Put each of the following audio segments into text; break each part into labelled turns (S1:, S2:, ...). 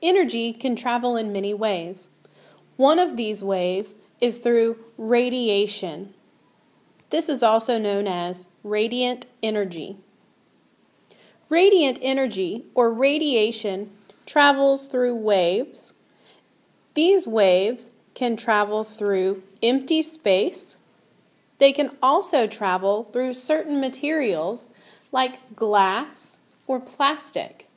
S1: Energy can travel in many ways. One of these ways is through radiation. This is also known as radiant energy. Radiant energy, or radiation, travels through waves. These waves can travel through empty space. They can also travel through certain materials like glass or plastic.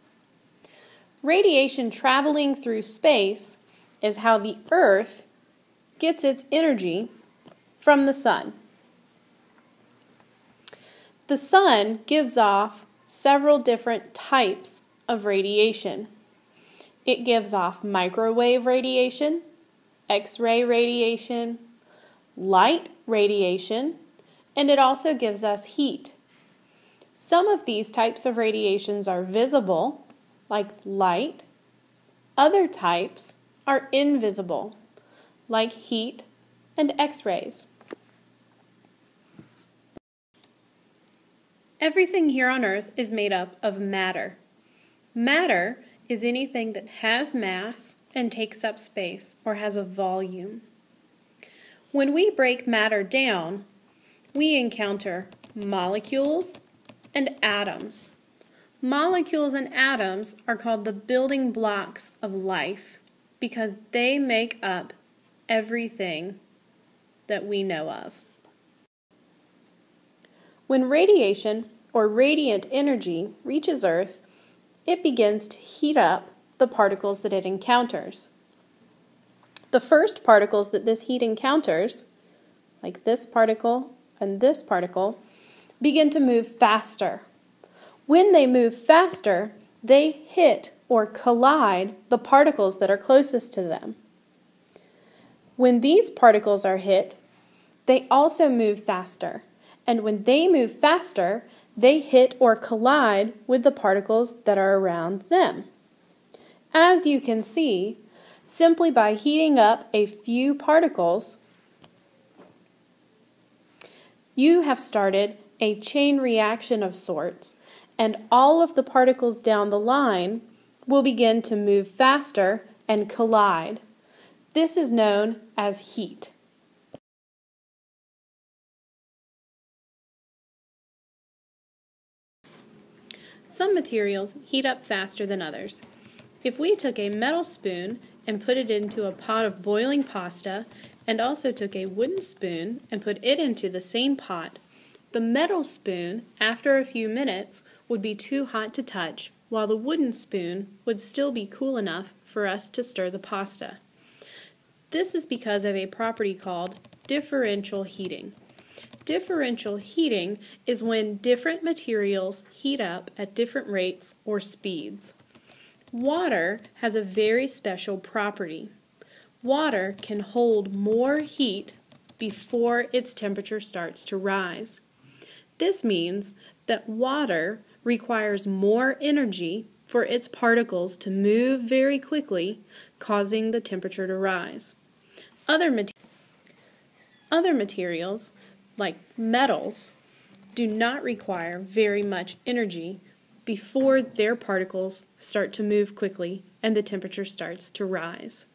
S1: Radiation traveling through space is how the Earth gets its energy from the sun. The sun gives off several different types of radiation. It gives off microwave radiation, X-ray radiation, light radiation, and it also gives us heat. Some of these types of radiations are visible, like light. Other types are invisible, like heat and X-rays. Everything here on Earth is made up of matter. Matter is anything that has mass and takes up space or has a volume. When we break matter down, we encounter molecules and atoms. Molecules and atoms are called the building blocks of life because they make up everything that we know of. When radiation or radiant energy reaches Earth, it begins to heat up the particles that it encounters. The first particles that this heat encounters, like this particle and this particle, begin to move faster. When they move faster, they hit or collide the particles that are closest to them. When these particles are hit, they also move faster. And when they move faster, they hit or collide with the particles that are around them. As you can see, simply by heating up a few particles, you have started a chain reaction of sorts, and all of the particles down the line will begin to move faster and collide. This is known as heat. Some materials heat up faster than others. If we took a metal spoon and put it into a pot of boiling pasta, and also took a wooden spoon and put it into the same pot, the metal spoon, after a few minutes, would be too hot to touch, while the wooden spoon would still be cool enough for us to stir the pasta. This is because of a property called differential heating. Differential heating is when different materials heat up at different rates or speeds. Water has a very special property. Water can hold more heat before its temperature starts to rise. This means that water requires more energy for its particles to move very quickly, causing the temperature to rise. Other materials, like metals, do not require very much energy before their particles start to move quickly and the temperature starts to rise.